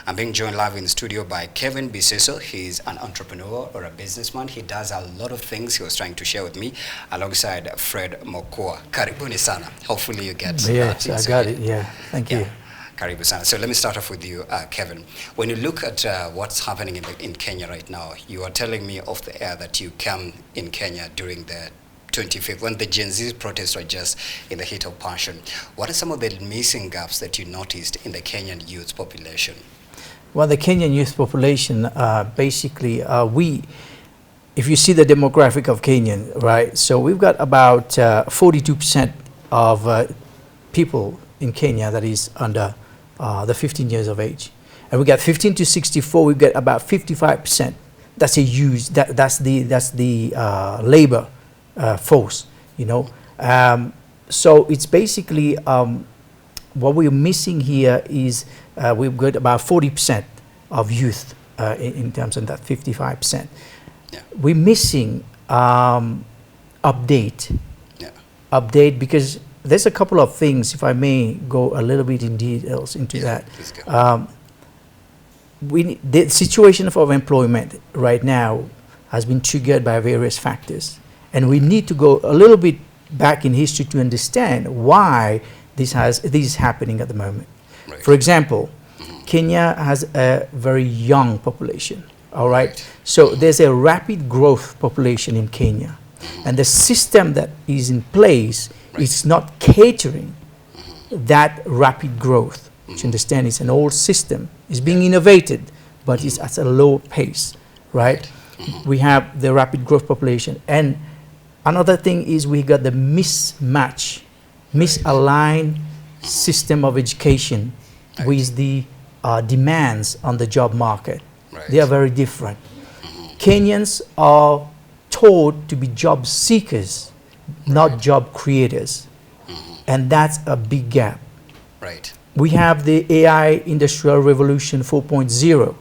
I'm being joined live in the studio by Kevin Bissessur. He's an entrepreneur or a businessman. He does a lot of things he was trying to share with me, alongside Fred Mokua. Karibuni sana. Hopefully you get Yes, I got it. Yeah, thank you. Karibu sana. So let me start off with you, Kevin. When you look at what's happening in Kenya right now, you are telling me off the air that you came in Kenya during the 25th, when the Gen Z protests were just in the heat of passion. What are some of the missing gaps that you noticed in the Kenyan youth population? Well, the Kenyan youth population, basically, if you see the demographic of Kenyan, right? So we've got about 42% of people in Kenya that is under the 15 years of age. And we got 15 to 64, we've got about 55%. That's a huge, that's the labor force, you know. So it's basically what we're missing here is we've got about 40% of youth in terms of that 55%. Yeah. We're missing update. Yeah. Update, because there's a couple of things, if I may go a little bit in details into that. Please go. The situation of employment right now has been triggered by various factors. And we need to go a little bit back in history to understand why this is happening at the moment. Right. For example, Kenya has a very young population, all right? So there's a rapid growth population in Kenya. And the system that is in place is not catering that rapid growth. You understand, it's an old system. It's being innovated, but it's at a low pace, right? We have the rapid growth population. And another thing is we got the misaligned system of education with the demands on the job market. Right. They are very different. Kenyans are taught to be job seekers, not job creators. And that's a big gap. Right. We have the AI Industrial Revolution 4.0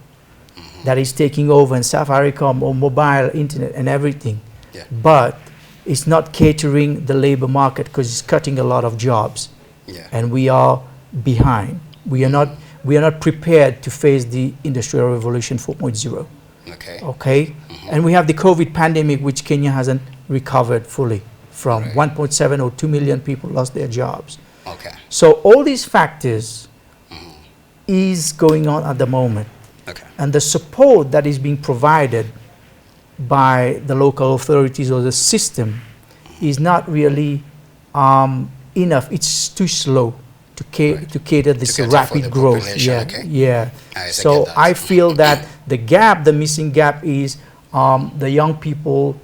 that is taking over in Safaricom or mobile internet and everything. Yeah. But it's not catering the labor market because it's cutting a lot of jobs. Yeah. And we are behind. We are not prepared to face the Industrial Revolution 4.0. Okay. Okay? And we have the COVID pandemic, which Kenya hasn't recovered fully from. 1.7 or 2 million people lost their jobs. Okay. So all these factors is going on at the moment. Okay. And the support that is being provided by the local authorities or the system is not really enough. It's too slow to cater this rapid growth. Yeah, okay. yeah. So I feel that the missing gap is the young people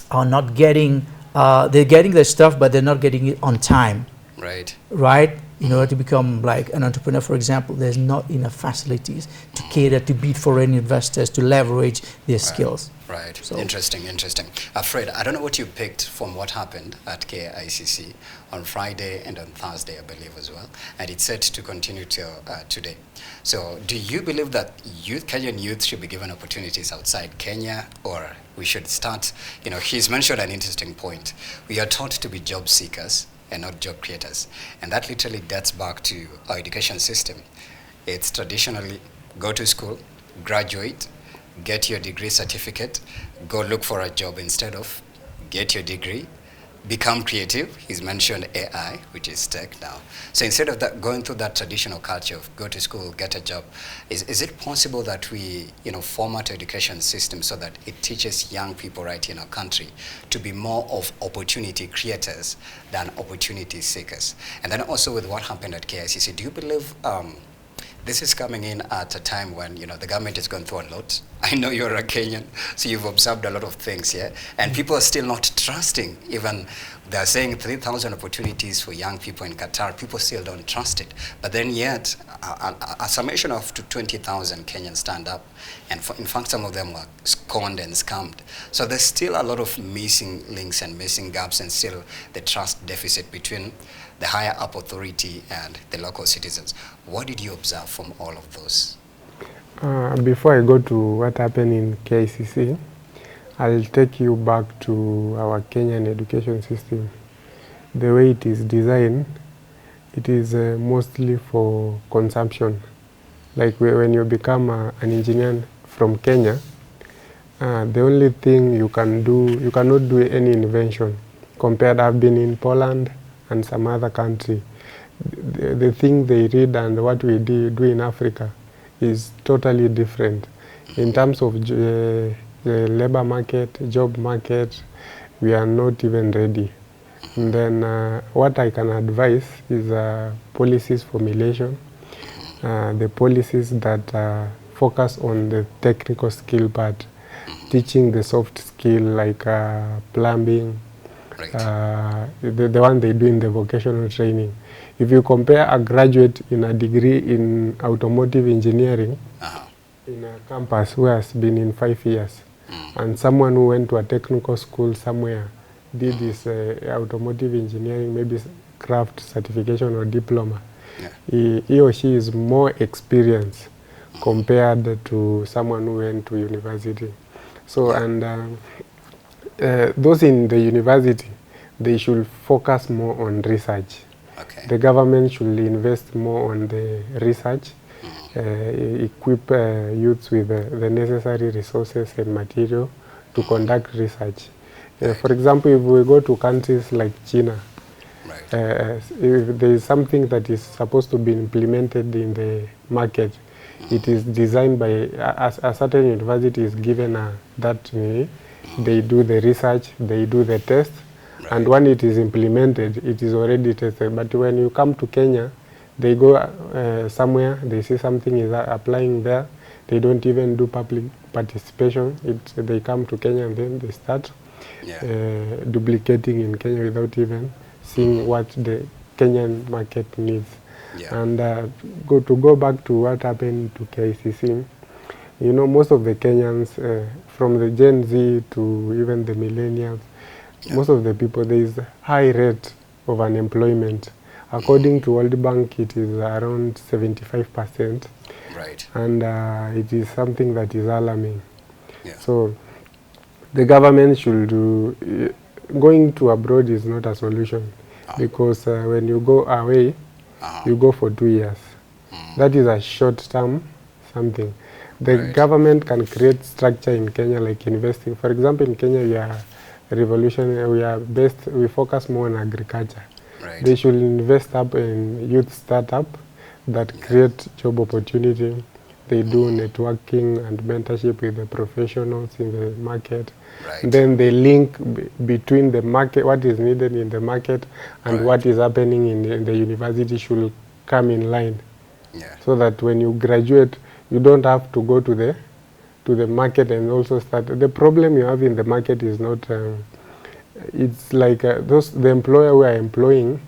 are not getting, they're getting their stuff, but they're not getting it on time. Right. Right? In order to become like an entrepreneur, for example, there's not enough facilities to cater to beat foreign investors to leverage their skills. Right. So Interesting. Fred, I don't know what you picked from what happened at KICC on Friday and on Thursday, I believe, as well. And it's set to continue till today. So do you believe that Kenyan youth should be given opportunities outside Kenya, or we should start, he's mentioned an interesting point. We are taught to be job seekers and not job creators. And that literally dates back to our education system. It's traditionally go to school, graduate, get your degree certificate, go look for a job instead of get your degree, become creative. He's mentioned AI, which is tech now. So instead of that, going through that traditional culture of go to school, get a job, is it possible that we format our education system so that it teaches young people right in our country to be more of opportunity creators than opportunity seekers? And then also with what happened at KICC, do you believe this is coming in at a time when the government is going through a lot? I know you're a Kenyan, so you've observed a lot of things here, and people are still not trusting. Even they're saying 3,000 opportunities for young people in Qatar. People still don't trust it. But then yet, a summation of 20,000 Kenyans stand up, and in fact, some of them were scorned and scammed. So there's still a lot of missing links and missing gaps, and still the trust deficit between the higher up authority and the local citizens. What did you observe from all of those? Before I go to what happened in KICC, I'll take you back to our Kenyan education system. The way it is designed, it is mostly for consumption. Like when you become an engineer from Kenya, the only thing you can do, you cannot do any invention. Compared, I've been in Poland and some other country. The thing they read and what we do in Africa is totally different. In terms of the labor market, job market, we are not even ready. And then what I can advise is policies formulation, the policies that focus on the technical skill part, teaching the soft skill like plumbing, the one they do in the vocational training. If you compare a graduate in a degree in automotive engineering in a campus who has been in 5 years, and someone who went to a technical school somewhere, did this automotive engineering, maybe craft certification or diploma, he or she is more experienced compared to someone who went to university. So, and those in the university, they should focus more on research. Okay. The government should invest more on the research, equip youths with the necessary resources and material to conduct research. For example, if we go to countries like China, if there is something that is supposed to be implemented in the market, it is designed by a certain university is given that they do the research, they do the test, and when it is implemented, it is already tested. But when you come to Kenya, they go somewhere, they see something is applying there, they don't even do public participation. They come to Kenya and then they start duplicating in Kenya without even seeing what the Kenyan market needs. And to go back to what happened to KICC, you know, most of the Kenyans, from the Gen Z to even the millennials, most of the people, there is a high rate of unemployment. According to World Bank, it is around 75%. Right. And it is something that is alarming. So the government should do, going to abroad is not a solution, because when you go away, you go for 2 years. That is a short-term something. The government can create structure in Kenya, like investing. For example, in Kenya, we are revolutionary. We focus more on agriculture. They should invest up in youth startup that create job opportunity. They do networking and mentorship with the professionals in the market. Then they link between the market, what is needed in the market, and what is happening in the university should come in line. So that when you graduate, you don't have to go to the market and also start. The problem you have in the market is not, it's like the employer who are employing,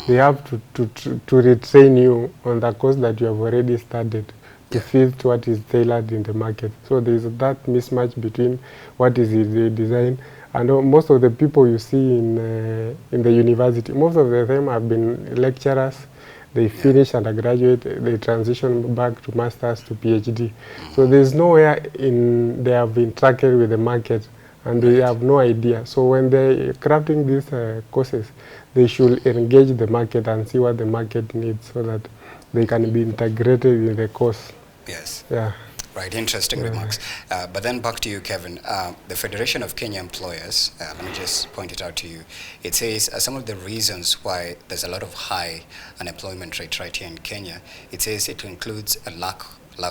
they have to retrain you on the course that you have already started to fit what is tailored in the market. So there is that mismatch between what is the design, and most of the people you see in the university, most of the time have been lecturers. They finish undergraduate, they transition back to masters to PhD. So there's nowhere they have interacted with the market, and they have no idea. So when they're crafting these courses, they should engage the market and see what the market needs so that they can be integrated in the course. Yes. Yeah. Right, interesting remarks. But then back to you, Kevin. The Federation of Kenya Employers, let me just point it out to you. It says some of the reasons why there's a lot of high unemployment rate right here in Kenya, it says it includes a lack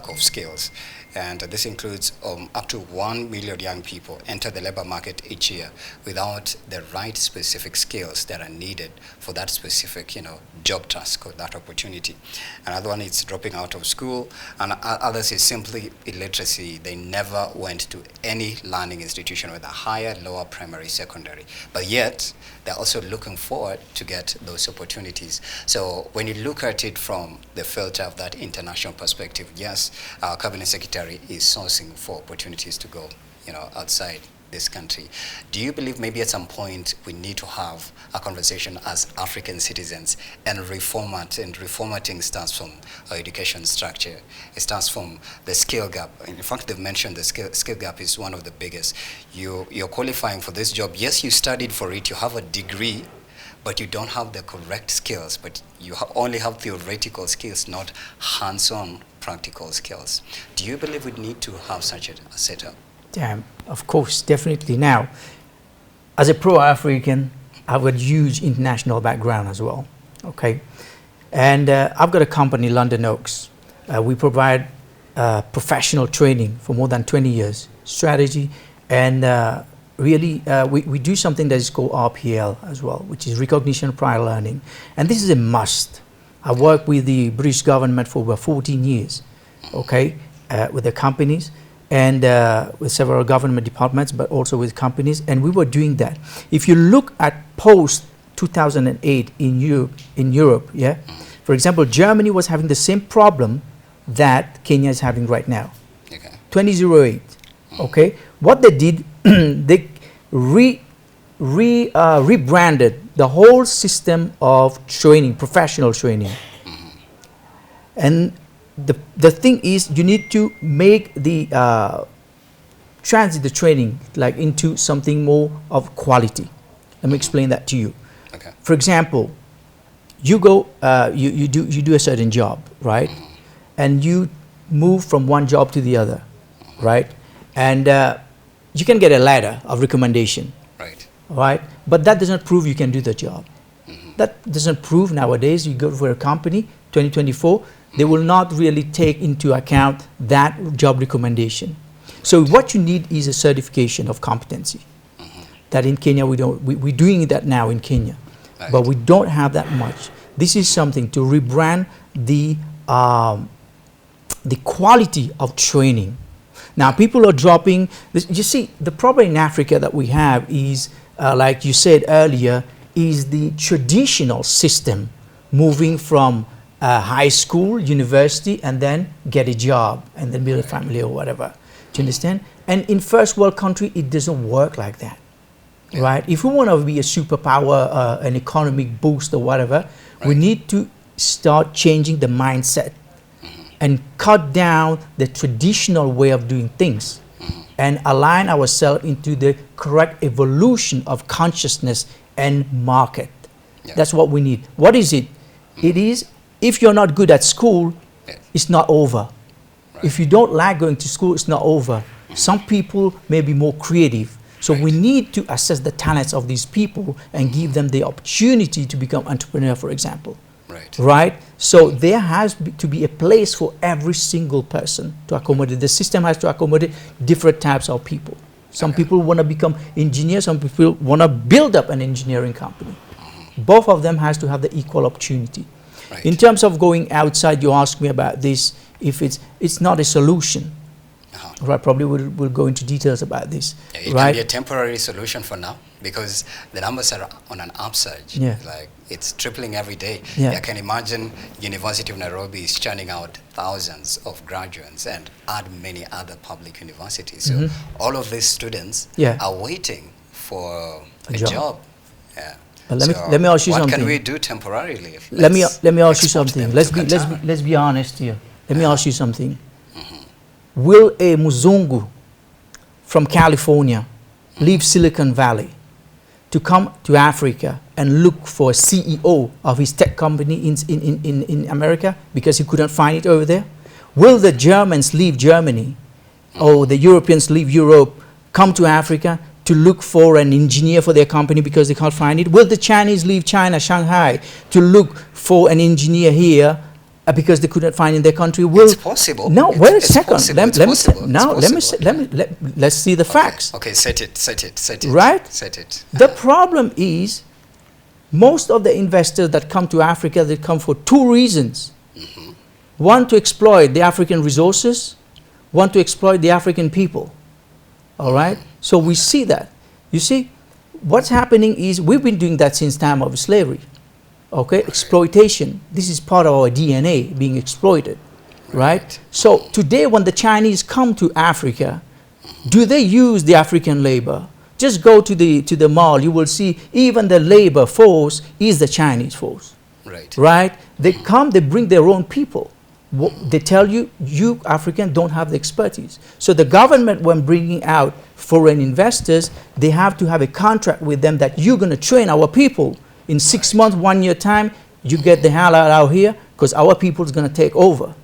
of skills. And this includes up to 1 million young people enter the labor market each year without the right specific skills that are needed for that specific, job task or that opportunity. Another one is dropping out of school, and others is simply illiteracy. They never went to any learning institution, whether higher, lower, primary, secondary. But yet, they're also looking forward to get those opportunities. So when you look at it from the filter of that international perspective, yes, our cabinet secretary is sourcing for opportunities to go, outside this country. Do you believe maybe at some point we need to have a conversation as African citizens and reformatting starts from our education structure? It starts from the skill gap. In fact, they've mentioned the skill gap is one of the biggest. You're qualifying for this job. Yes, you studied for it, you have a degree, but you don't have the correct skills, but you only have theoretical skills, not hands-on practical skills. Do you believe we need to have such a setup? Damn, of course, definitely. Now, as a pro-African, I've got a huge international background as well, okay? And I've got a company, London Oaks. We provide professional training for more than 20 years, strategy, and really we do something that is called RPL as well, which is recognition prior learning. And this is a must. I worked with the British government for over 14 years, okay, with the companies and with several government departments, but also with companies, and we were doing that. If you look at post 2008 in Europe, yeah, for example, Germany was having the same problem that Kenya is having right now. Okay. 2008. Okay, what they did, they rebranded the whole system of training, professional training. And the thing is, you need to make the transit the training like into something more of quality. Let me explain that to you. Okay. For example, you go, you do a certain job, right? And you move from one job to the other, right? And you can get a letter of recommendation, right? But that doesn't prove you can do the job. That doesn't prove nowadays. You go for a company, 2024, they will not really take into account that job recommendation. So what you need is a certification of competency. That in Kenya we don't. We're doing that now in Kenya, but we don't have that much. This is something to rebrand the quality of training. Now people are dropping this. You see, the problem in Africa that we have is, like you said earlier, is the traditional system moving from high school, university, and then get a job and then build a family or whatever. Do you understand? And in first world country, it doesn't work like that, right? If we want to be a superpower, an economic boost or whatever, we need to start changing the mindset and cut down the traditional way of doing things and align ourselves into the correct evolution of consciousness and market. That's what we need. What is it? It is, if you're not good at school, it's not over. If you don't like going to school, it's not over. Some people may be more creative. So we need to assess the talents of these people and give them the opportunity to become entrepreneur, for example. Right? So there has to be a place for every single person to accommodate. The system has to accommodate different types of people. Some people want to become engineers, some people want to build up an engineering company. Both of them has to have the equal opportunity. In terms of going outside, you asked me about this, if it's not a solution. Right, probably we'll go into details about this. It can be a temporary solution for now because the numbers are on an upsurge. Like it's tripling every day. I can imagine University of Nairobi is churning out thousands of graduates and add many other public universities. So all of these students are waiting for a job. But let me ask you something. What can we do temporarily? Let me ask you something. Let's be honest here. Let me ask you something. Will a Muzungu from California leave Silicon Valley to come to Africa and look for a CEO of his tech company in America because he couldn't find it over there? Will the Germans leave Germany or the Europeans leave Europe, come to Africa to look for an engineer for their company because they can't find it? Will the Chinese leave China, Shanghai, to look for an engineer here because they couldn't find in their country? It's possible. No, wait a second. Let's see the facts. Okay, set it. Right? Set it. The problem is, most of the investors that come to Africa, they come for two reasons. One, to exploit the African resources. One, to exploit the African people. All right? So we see that. You see, what's happening is we've been doing that since time of slavery. Okay, exploitation. This is part of our DNA, being exploited, right? So today when the Chinese come to Africa, do they use the African labor? Just go to the mall, you will see even the labor force is the Chinese force, right? They come, they bring their own people. They tell you, you African don't have the expertise. So the government, when bringing out foreign investors, they have to have a contract with them that you're going to train our people. In 6 months, 1 year time, you get the hell out here, because our people is going to take over.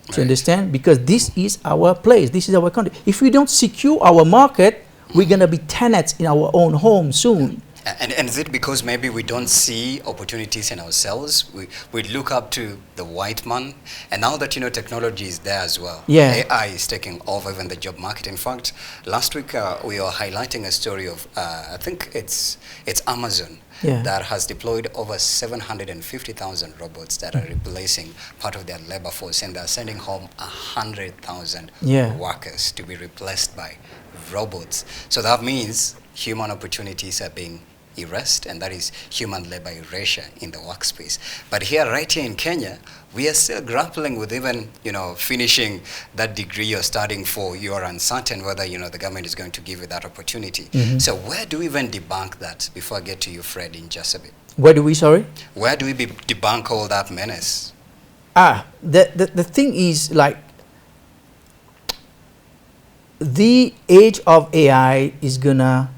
Do you understand? Because this is our place, this is our country. If we don't secure our market, we're going to be tenants in our own home soon. And is it because maybe we don't see opportunities in ourselves? We look up to the white man, and now that, you know, technology is there as well. Yeah. AI is taking over even the job market. In fact, last week we were highlighting a story of, I think it's Amazon, that has deployed over 750,000 robots that are replacing part of their labor force, and they're sending home 100,000 workers to be replaced by robots. So that means human opportunities are being erased, and that is human labor erasure in the workspace. But here, right here in Kenya, we are still grappling with even, you know, finishing that degree you're studying for. You are uncertain whether, you know, the government is going to give you that opportunity. So where do we even debunk that, before I get to you, Fred, in just a bit? Where do we, sorry? Where do we debunk all that menace? The thing is, like, the age of AI is gonna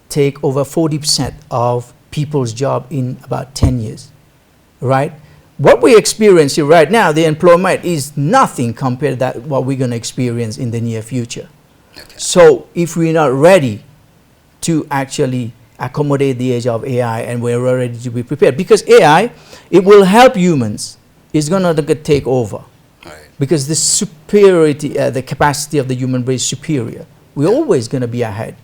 take over 40% of people's job in about 10 years, right? What we're experiencing right now, the employment is nothing compared to that what we're going to experience in the near future. So if we're not ready to actually accommodate the age of AI, and we're ready to be prepared, because AI, it will help humans, it's going to take over. Because the superiority, the capacity of the human brain is superior. We're always going to be ahead.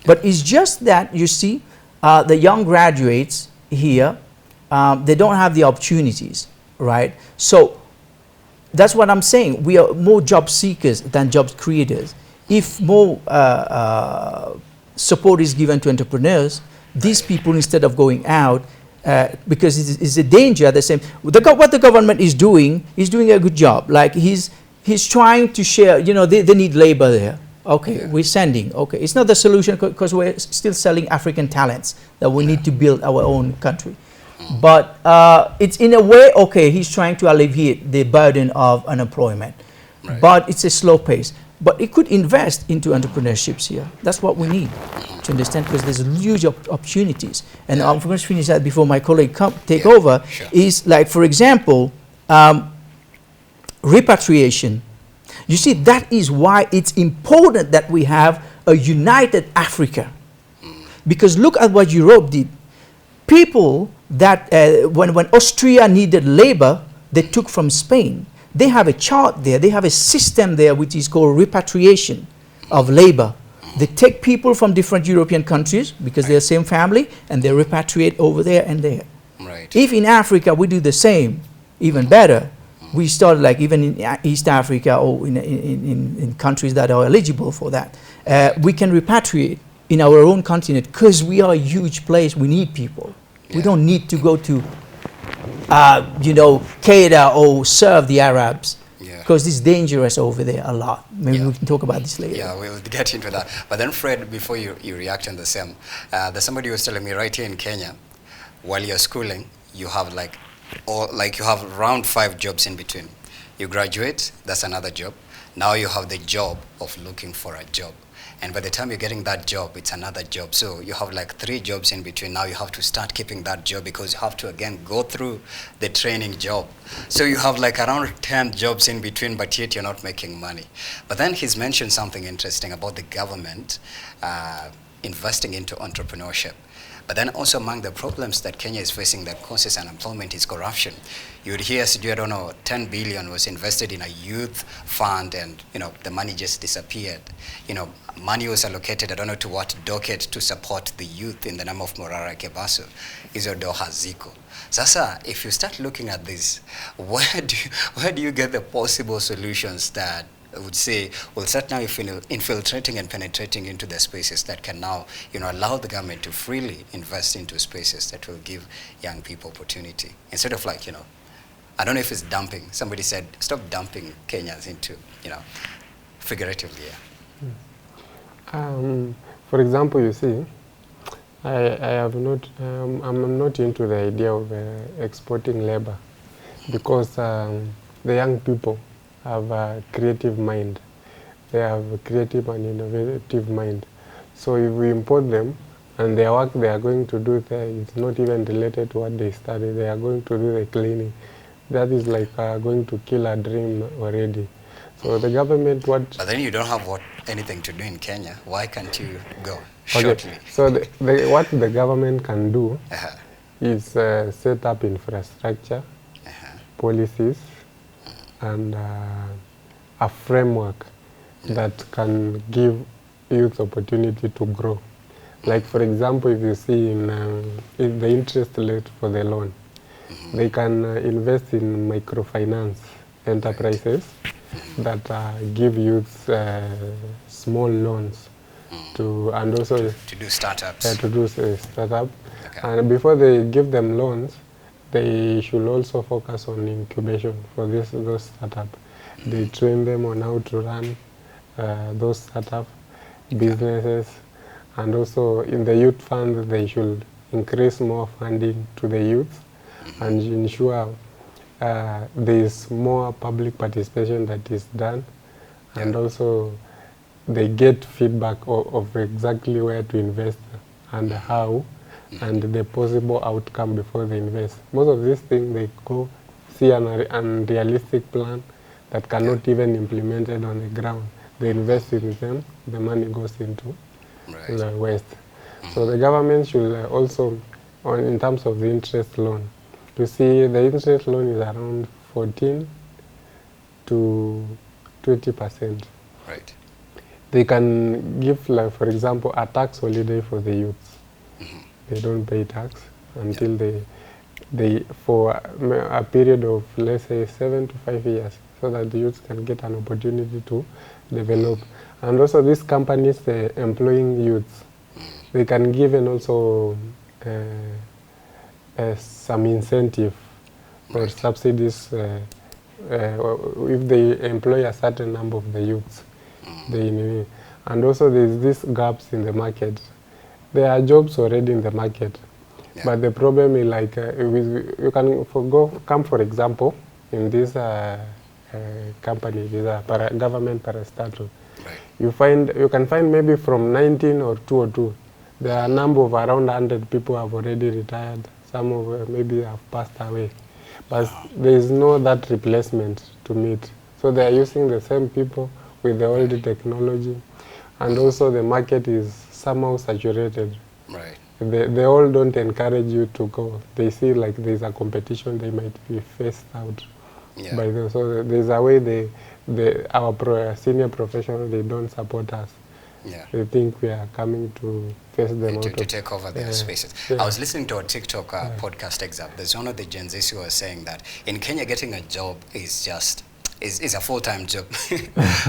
But it's just that, you see, the young graduates here, they don't have the opportunities, right? So that's what I'm saying. We are more job seekers than job creators. If more support is given to entrepreneurs, these people, instead of going out, because it's a danger, the same. What the government is doing a good job. Like he's trying to share, you know, they need labor there. Okay, we're sending. Okay, it's not the solution, because we're still selling African talents that we need to build our own country. But it's in a way, okay, he's trying to alleviate the burden of unemployment. But it's a slow pace. But it could invest into entrepreneurships here. That's what we need to understand, because there's huge opportunities. And I'm going to finish that before my colleague take over. Is like, for example, repatriation. You see, that is why it's important that we have a united Africa. Because look at what Europe did. People that, when Austria needed labor, they took from Spain. They have a chart there. They have a system there which is called repatriation of labor. They take people from different European countries, because they're the same family, and they repatriate over there and there. If in Africa we do the same, even better. We started, like, even in East Africa, or in countries that are eligible for that. We can repatriate in our own continent, because we are a huge place. We need people. We don't need to go to, you know, cater or serve the Arabs, because it's dangerous over there a lot. Maybe we can talk about this later. Yeah, we'll get into that. But then, Fred, before you react on the same, there's somebody who was telling me, right here in Kenya, while you're schooling, you have you have around 5 jobs in between. You graduate, that's another job. Now you have the job of looking for a job. And by the time you're getting that job, it's another job. So you have like 3 jobs in between. Now you have to start keeping that job, because you have to again go through the training job. So you have like around 10 jobs in between, but yet you're not making money. But then he's mentioned something interesting about the government investing into entrepreneurship. But then also, among the problems that Kenya is facing that causes unemployment is corruption. You would hear, I don't know, 10 billion was invested in a youth fund, and, you know, the money just disappeared. You know, money was allocated, I don't know to what docket, to support the youth in the name of Morara Kebaso, Izodo Haziko. Sasa, if you start looking at this, where do you get the possible solutions that I would say will start now infiltrating and penetrating into the spaces that can now, you know, allow the government to freely invest into spaces that will give young people opportunity, instead of, like, you know, I don't know if it's dumping. Somebody said, stop dumping Kenyans into, you know, figuratively. For example, you see, I'm not into the idea of exporting labor, because the young people have a creative mind. They have a creative and innovative mind. So if we import them and their work they are going to do there is not even related to what they study. They are going to do the cleaning. That is like going to kill a dream already. So the government, what... But then you don't have anything to do in Kenya. Why can't you go shortly? Okay. So what the government can do is set up infrastructure, policies, and a framework that can give youth opportunity to grow. Like for example, if you see in the interest rate for the loan, they can invest in microfinance enterprises that give youth small loans and also to do startups. To do startup. Okay. And before they give them loans, they should also focus on incubation for those startups. They train them on how to run those startup businesses, and also in the youth fund they should increase more funding to the youth and ensure there is more public participation that is done, and also they get feedback of exactly where to invest and how and the possible outcome before they invest. Most of these things they go see an unrealistic plan that cannot even implemented on the ground. They invest in them, the money goes into the West. So the government should also, in terms of the interest loan, you see the interest loan is around 14 to 20%. Right. They can give, like, for example, a tax holiday for the youths. They don't pay tax until they for a period of, let's say, 7 to 5 years, so that the youths can get an opportunity to develop. And also these companies employing youths, they can give and also some incentive or subsidies if they employ a certain number of the youths. And also there's these gaps in the market. There are jobs already in the market, but the problem is like you can come for example in this company, this government parastatal. You can find maybe from 19 or 202. There are a number of around 100 people have already retired. Some of maybe have passed away, but there is no that replacement to meet. So they are using the same people with the old technology, and also the market is somehow saturated. Right. They all don't encourage you to go. They see like there's a competition, they might be phased out by them. So there's a way our senior professionals, they don't support us. They think we are coming to face them to take over their spaces. I was listening to a TikTok podcast excerpt. There's one of the Gen Zs who was saying that in Kenya getting a job is just is a full-time job.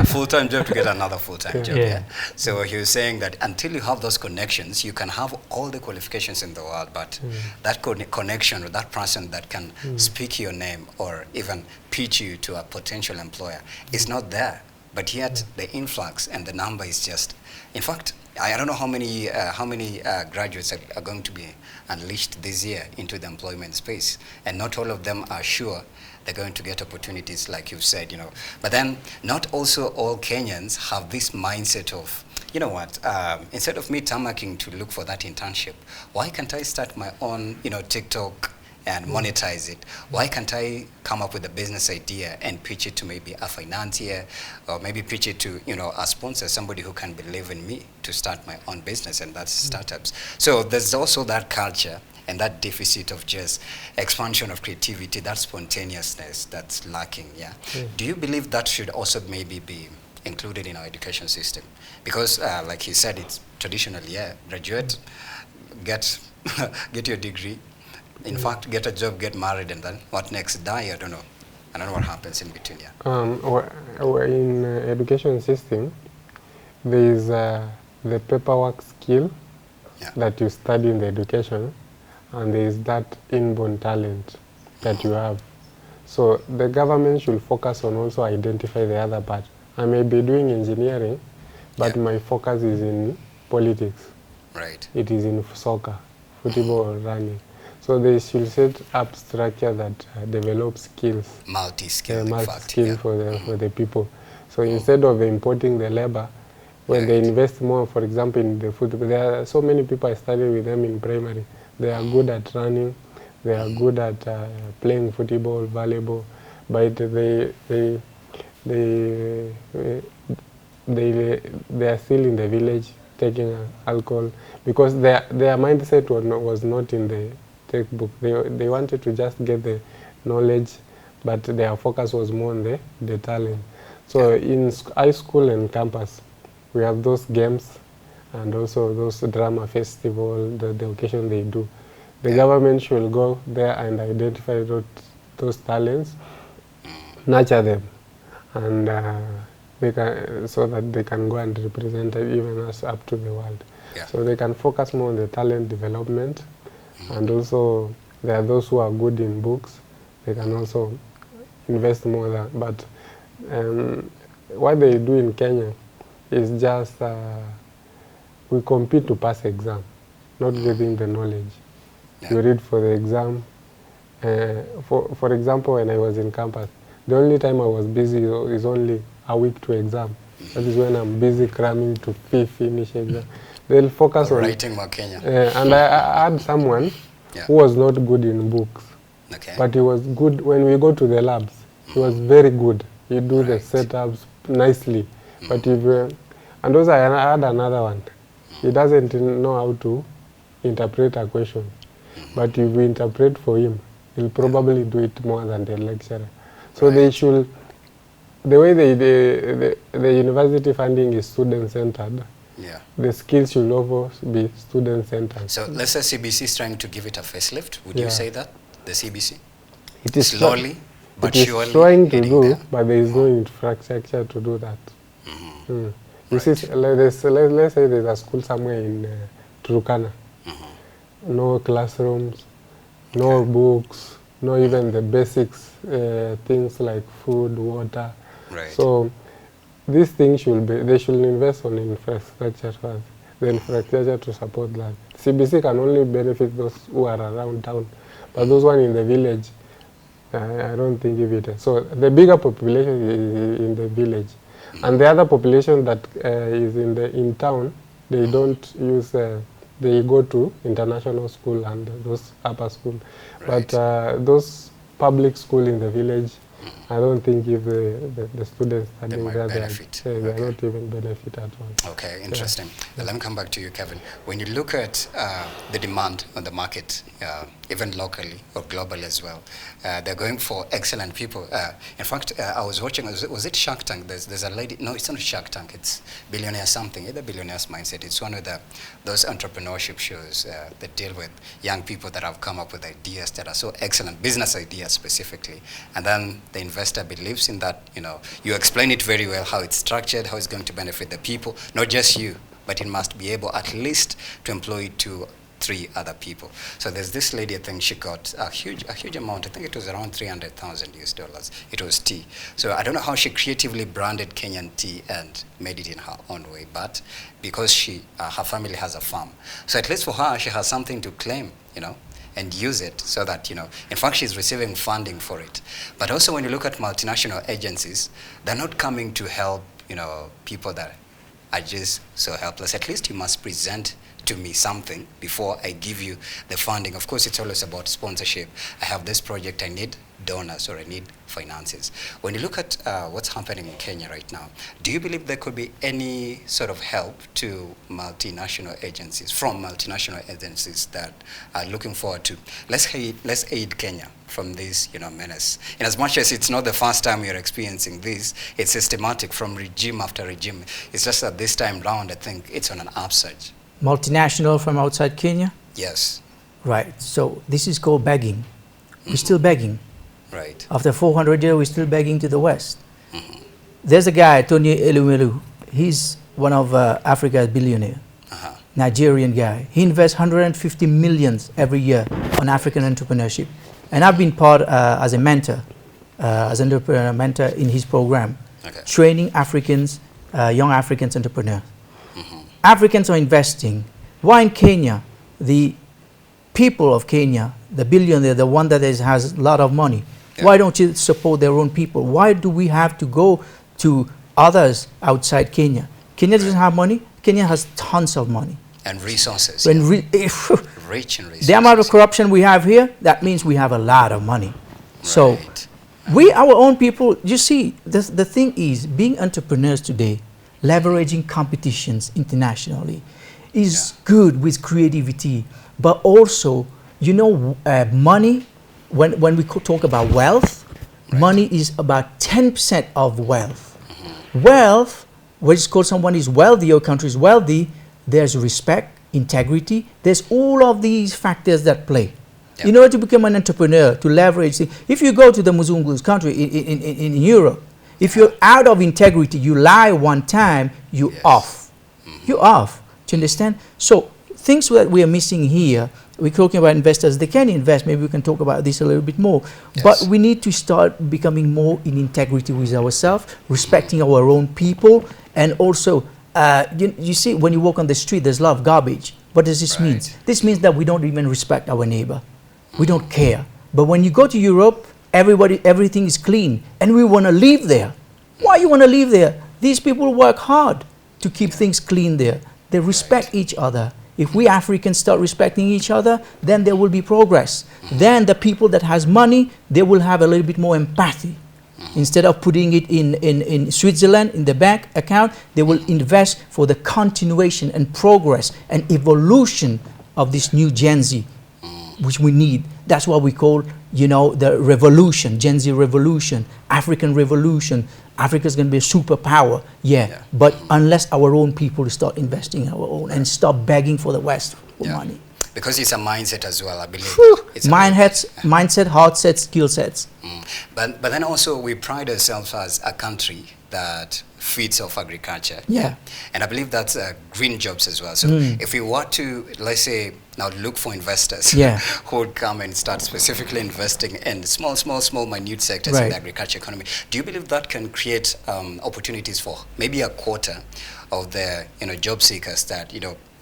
Full-time job to get another full-time job. So he was saying that until you have those connections, you can have all the qualifications in the world, but that connection or that person that can speak your name or even pitch you to a potential employer is not there. But yet the influx and the number is just, in fact, I don't know how many graduates are going to be unleashed this year into the employment space, and not all of them are sure they're going to get opportunities like you've said, you know. But then not also all Kenyans have this mindset of, you know what, instead of me tamaking to look for that internship, why can't I start my own, you know, TikTok and monetize it? Why can't I come up with a business idea and pitch it to maybe a financier, or maybe pitch it to, you know, a sponsor, somebody who can believe in me to start my own business, and that's startups. So there's also that culture and that deficit of just expansion of creativity, that spontaneousness that's lacking, Do you believe that should also maybe be included in our education system? Because like he said, it's traditionally, graduate, get your degree, in fact, get a job, get married, and then what next? Die? I don't know what happens in between. In education system, there is the paperwork skill that you study in the education, and there is that inborn talent that you have. So the government should focus on also identify the other part. I may be doing engineering, but my focus is in politics. Right. It is in soccer, football, or running. So they should set up structure that develops skills. Multi-skill, for the people. So instead of importing the labor, when they invest more, for example, in the football. There are so many people I studied with them in primary. They are good at running, they are good at playing football, volleyball, but they are still in the village taking alcohol because their mindset was not in the textbook. They wanted to just get the knowledge, but their focus was more on the talent. So in high school and campus, we have those games and also those drama festival, the occasion they do. The government should go there and identify those talents, nurture them, and they can, so that they can go and represent even us up to the world. Yeah. So they can focus more on the talent development, and also there are those who are good in books. They can also invest more than, but what they do in Kenya is just we compete to pass exam, not getting the knowledge. You read for the exam. For example, when I was in campus, the only time I was busy is only a week to exam. That is when I'm busy cramming to finish exam. They'll focus on writing more Kenya. And I had someone who was not good in books, but he was good when we go to the labs. He was very good. He do the setups nicely. But if and also I had another one. He doesn't know how to interpret a question. But if we interpret for him, he'll probably do it more than the lecturer. So they should, the way the university funding is student-centered, the skills should also be student-centered. So let's say CBC is trying to give it a facelift. Would you say that, the CBC? It is slowly, but surely trying to do, but there is no infrastructure to do that. You see, let's say there's a school somewhere in Turkana. No classrooms, no books, no even the basics, things like food, water. So these things should be, they should invest on infrastructure first, the infrastructure to support that. CBC can only benefit those who are around town, but those one in the village, I don't think if it is. So the bigger population is in the village, and the other population that is in town, they don't use. They go to international school and those upper school, but those public school in the village, I don't think if the students studying there, they are not even benefit at all. Okay, interesting. Well, let me come back to you, Kevin. When you look at the demand on the market, even locally or globally as well, they're going for excellent people. In fact, I was watching, was it Shark Tank? There's a lady, no, it's not Shark Tank, it's Billionaire something, the Billionaire's Mindset. It's one of those entrepreneurship shows that deal with young people that have come up with ideas that are so excellent, business ideas specifically. And then the investor believes in that, you explain it very well, how it's structured, how it's going to benefit the people, not just you, but it must be able at least to employ 2 or 3 other people. So there's this lady, I think she got a huge amount, I think it was around $300,000. It was tea. So I don't know how she creatively branded Kenyan tea and made it in her own way, but because her family has a farm. So at least for her, she has something to claim, and use it so that, in fact, she's receiving funding for it. But also when you look at multinational agencies, they're not coming to help, people that are just so helpless. At least you must present to me something before I give you the funding. Of course, it's always about sponsorship. I have this project, I need donors or I need finances. When you look at what's happening in Kenya right now, do you believe there could be any sort of help to multinational agencies, from multinational agencies that are looking forward to, let's aid Kenya from this menace? In as much as it's not the first time you're experiencing this, it's systematic from regime after regime. It's just that this time round, I think it's on an upsurge. Multinational from outside Kenya? Yes. Right. So this is called begging. We're still begging. Right. After 400 years, we're still begging to the West. There's a guy, Tony Elumelu. He's one of Africa's billionaire, Nigerian guy. He invests 150 millions every year on African entrepreneurship. And I've been part as a mentor, as an entrepreneur mentor in his program, training Africans, young Africans entrepreneurs. Africans are investing. Why in Kenya? The people of Kenya, the billionaire, the one that has a lot of money, why don't you support their own people? Why do we have to go to others outside Kenya? Kenya doesn't have money. Kenya has tons of money. And resources. When Rich in resources. the amount of corruption we have here, that means we have a lot of money. Right. So we, our own people, you see, the thing is, being entrepreneurs today, leveraging competitions internationally, is good with creativity, but also, you know, money, when we talk about wealth, money is about 10% of wealth. Wealth, when it's called someone is wealthy, your country is wealthy, there's respect, integrity, there's all of these factors that play. Yep. In order to become an entrepreneur, to leverage, if you go to the Muzungu's country in Europe, if you're out of integrity, you lie one time, you're off. You're off. Do you understand? So things that we are missing here, we're talking about investors, they can invest, maybe we can talk about this a little bit more, but we need to start becoming more in integrity with ourselves, respecting our own people, and also, you see, when you walk on the street, there's a lot of garbage. What does this mean? This means that we don't even respect our neighbor. We don't care. But when you go to Europe, everything is clean, and we want to live there. Why you want to live there? These people work hard to keep things clean there. They respect each other. If we Africans start respecting each other, then there will be progress. Then the people that has money, they will have a little bit more empathy. Instead of putting it in Switzerland, in the bank account, they will invest for the continuation and progress and evolution of this new Gen Z, which we need. That's what we call, you know, the revolution, Gen Z revolution, African revolution. Africa's going to be a superpower, but unless our own people start investing in our own and stop begging for the West for money. Because it's a mindset as well, I believe. It's mindset, heart set, skill sets. But then also we pride ourselves as a country that feeds off agriculture. And I believe that's green jobs as well. So if we were to, let's say, now look for investors who would come and start specifically investing in small, minute sectors in the agriculture economy, do you believe that can create opportunities for maybe a quarter of the job seekers that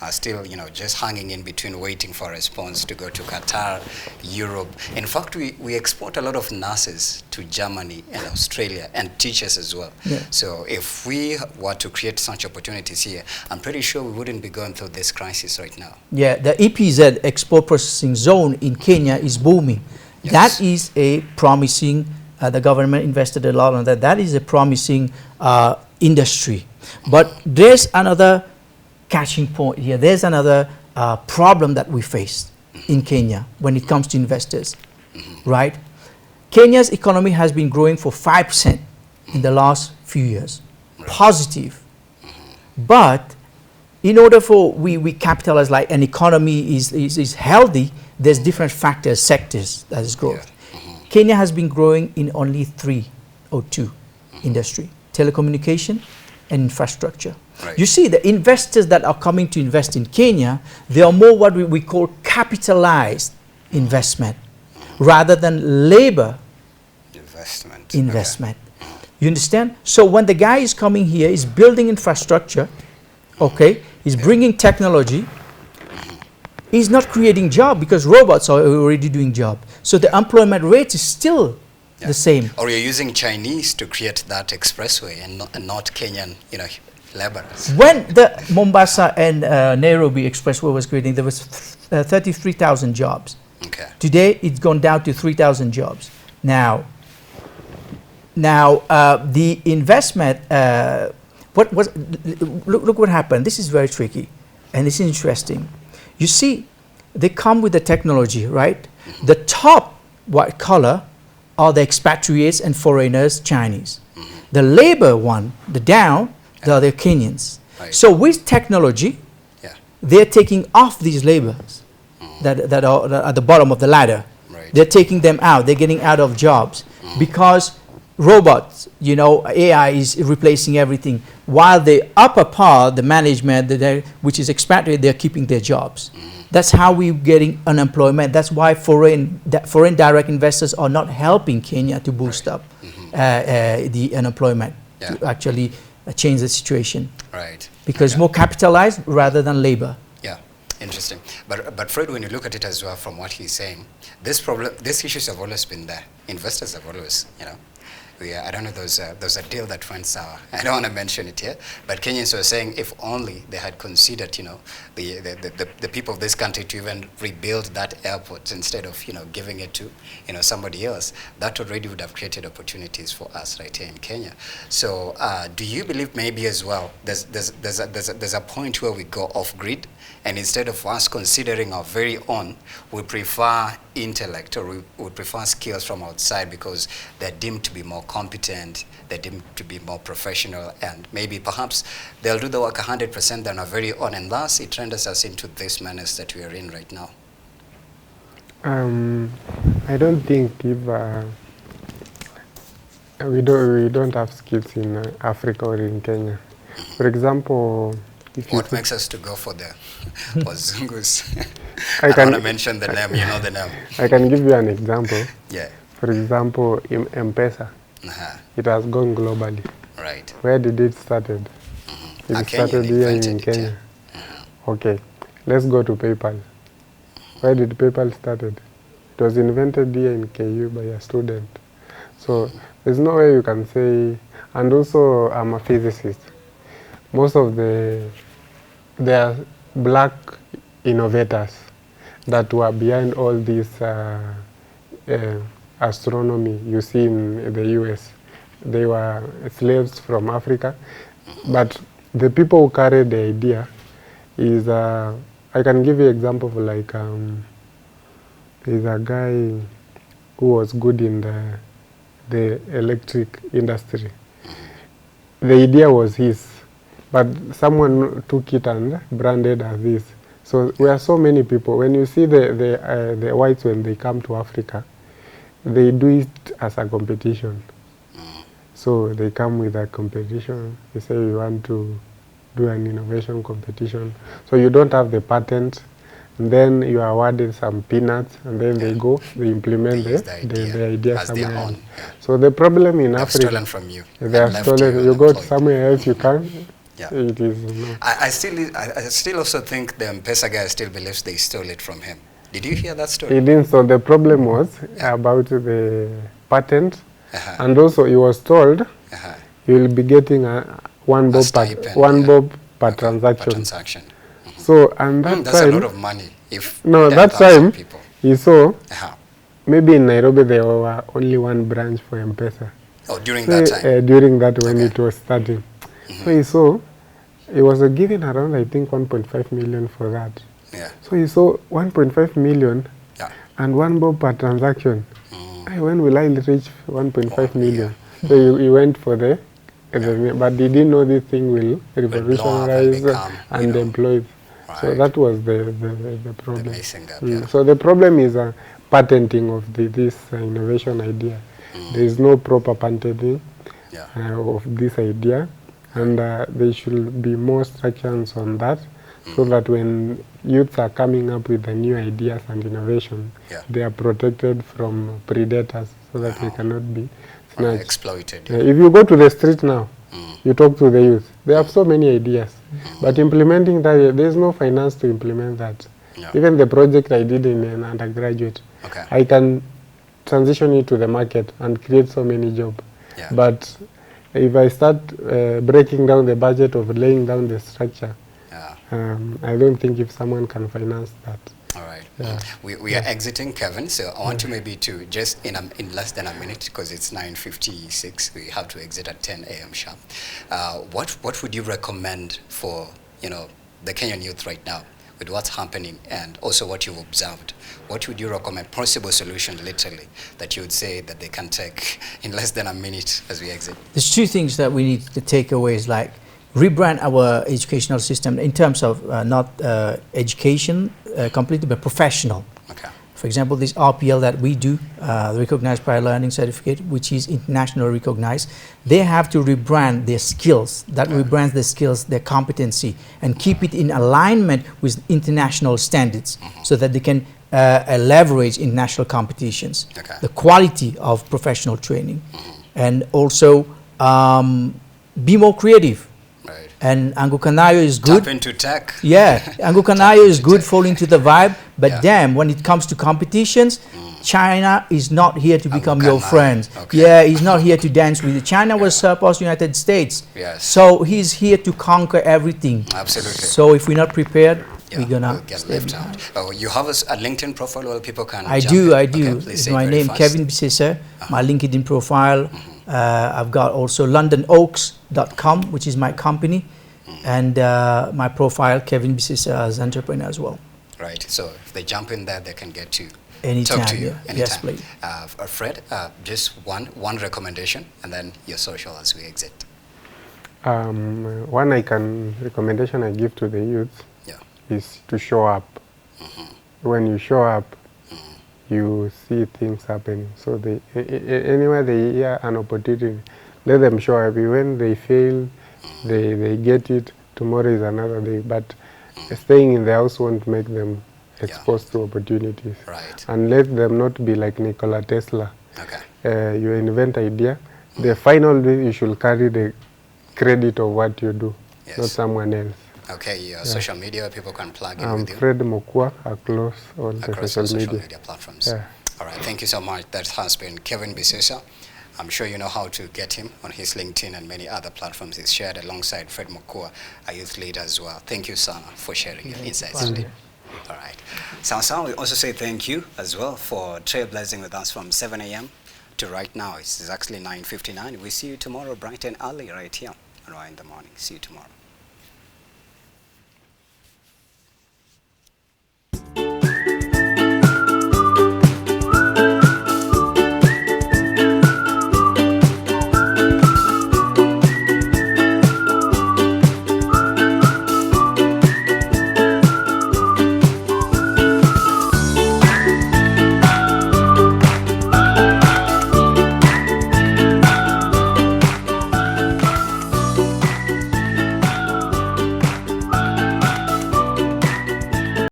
are still just hanging in between, waiting for a response to go to Qatar, Europe? In fact, we export a lot of nurses to Germany and Australia, and teachers as well. So if we were to create such opportunities here, I'm pretty sure we wouldn't be going through this crisis right now. The EPZ, Export Processing Zone in Kenya, is booming. That is a promising, the government invested a lot on that. That is a promising industry. But there's another catching point here. There's another problem that we face in Kenya when it comes to investors, right? Kenya's economy has been growing for 5% in the last few years, positive. But in order for we capitalize, like an economy is healthy, there's different factors, sectors that is growth. Kenya has been growing in only 3 or 2 industry: telecommunication and infrastructure. You see, the investors that are coming to invest in Kenya, they are more what we call capitalized investment rather than labor investment. You understand? So when the guy is coming here, he's building infrastructure, he's bringing technology, he's not creating job because robots are already doing job. So the employment rate is still the same. Or you're using Chinese to create that expressway and not Kenyan, laborers. When the Mombasa and Nairobi expressway was creating, there was 33,000 jobs. Today, it's gone down to 3,000 jobs. Now, the investment, look what happened. This is very tricky, and this is interesting. You see, they come with the technology, right? The top white collar are the expatriates and foreigners, Chinese. The labor one, the down, they are the Kenyans. So with technology, they're taking off these laborers that are at the bottom of the ladder. They're taking them out. They're getting out of jobs because robots, AI is replacing everything. While the upper part, the management, which is expatriate, they're keeping their jobs. That's how we're getting unemployment. That's why foreign direct investors are not helping Kenya to boost up the unemployment, to actually change the situation. Because more capitalized rather than labor. Interesting. But Fred, when you look at it as well from what he's saying, these issues have always been there. Investors have always, I don't know, there's a deal that went sour. I don't want to mention it here, but Kenyans were saying if only they had considered, the people of this country to even rebuild that airport instead of, giving it to, somebody else, that already would have created opportunities for us right here in Kenya. So do you believe maybe as well, there's a point where we go off grid, and instead of us considering our very own, we prefer intellect, or we would prefer skills from outside because they're deemed to be more competent, they're deemed to be more professional, and maybe perhaps they'll do the work 100% than our very own, and thus it renders us into this menace that we are in right now. I don't think if we don't have skills in Africa or in Kenya. For example, what makes us to go for the Wazungus? I don't want to mention the name, you know the name. I can give you an example. Yeah. For example, in M-Pesa, it has gone globally. Right. Where did it started? It started here in Kenya. Okay, let's go to PayPal. Where did PayPal started? It was invented here in KU by a student. So there's no way you can say, and also I'm a physicist. Most of there are black innovators that were behind all this astronomy you see in the US. They were slaves from Africa, but the people who carried the idea is, I can give you an example of like, there's a guy who was good in the electric industry. The idea was his, but someone took it and branded as this. So we are so many people. When you see the whites, when they come to Africa, they do it as a competition. So they come with a competition. They say we want to do an innovation competition. So you don't have the patent, and then you are awarded some peanuts, and then they go, they implement the idea somewhere else. So the problem in Africa, stolen from you. They have stolen. You go somewhere else, you can't. Yeah. It is no. I still also think the M-Pesa guy still believes they stole it from him. Did you hear that story? He didn't. So the problem was about the patent, and also he was told you will be getting one bob per transaction. So and that that's time, a lot of money. If that time people. He saw maybe in Nairobi there were only one branch for M-Pesa. Oh, during that time. During that when it was starting. So he saw, he was given around, I think, 1.5 million for that. Yeah. So he saw 1.5 million and 1 bob per transaction. When will I reach 1.5 million? So he went for but he didn't know this thing will revolutionize and employ. Right. So that was the problem. The so the problem is patenting of this innovation idea. There is no proper patenting of this idea. And there should be more structures on that, so that when youths are coming up with the new ideas and innovation, they are protected from predators, so that they cannot be snatched. Exploited. If you go to the street now, you talk to the youth, they have so many ideas, but implementing that, there is no finance to implement that. Even the project I did in an undergraduate, I can transition it to the market and create so many jobs. But if I start breaking down the budget of laying down the structure, I don't think if someone can finance that. All right. We are exiting, Kevin, so I want you maybe to just in less than a minute, because it's 9:56, we have to exit at 10 a.m. sharp. What would you recommend for the Kenyan youth right now with what's happening and also what you've observed? What would you recommend, possible solution literally, that you would say that they can take in less than a minute as we exit? There's two things that we need to take away, is like rebrand our educational system in terms of not education completely, but professional. For example, this RPL that we do, the Recognized Prior Learning Certificate, which is internationally recognized, they have to rebrand their skills, rebrands their skills, their competency, and keep it in alignment with international standards, so that they can leverage international competitions, the quality of professional training, and also be more creative. And Angukanayo is good. Tap into tech. Yeah, Angukanayo is good, falling to the vibe. But damn, when it comes to competitions, China is not here to become your Mokua. friend. Okay. Yeah, he's not here to dance with you. China was post-United States. Yes. So he's here to conquer everything. Absolutely. So if we're not prepared, Yeah, we're gonna we'll get stay left behind. out. Oh, you have a LinkedIn profile where people can I jump do. in? I do. Okay, please It's say my very name, fast. Kevin Bissessur. My LinkedIn profile. I've got also londonoaks.com, which is my company, and my profile, Kevin Bissessur, as entrepreneur as well. Right. So if they jump in there, they can get to Anytime, talk to you yeah. anytime. Yes, please. Fred, just one recommendation, and then your social as we exit. One recommendation I give to the youth Yeah. is to show up. When you show up, you see things happening. So anywhere they hear an opportunity, let them show up. When they fail, they get it. Tomorrow is another day. But staying in the house won't make them exposed to opportunities. Right. And let them not be like Nikola Tesla. Okay. You invent idea. The final day you should carry the credit of what you do, not someone else. Okay, your social media, people can plug in with you. Fred Mokua across all the social media. platforms. Yeah. All right, thank you so much. That has been Kevin Bissessur. I'm sure you know how to get him on his LinkedIn and many other platforms. He's shared alongside Fred Mokua, a youth leader as well. Thank you, Sana, for sharing your insights today. All right. Sana, we also say thank you as well for trailblazing with us from 7 a.m. to right now. It's actually 9:59. We see you tomorrow bright and early right here, right in the morning. See you tomorrow.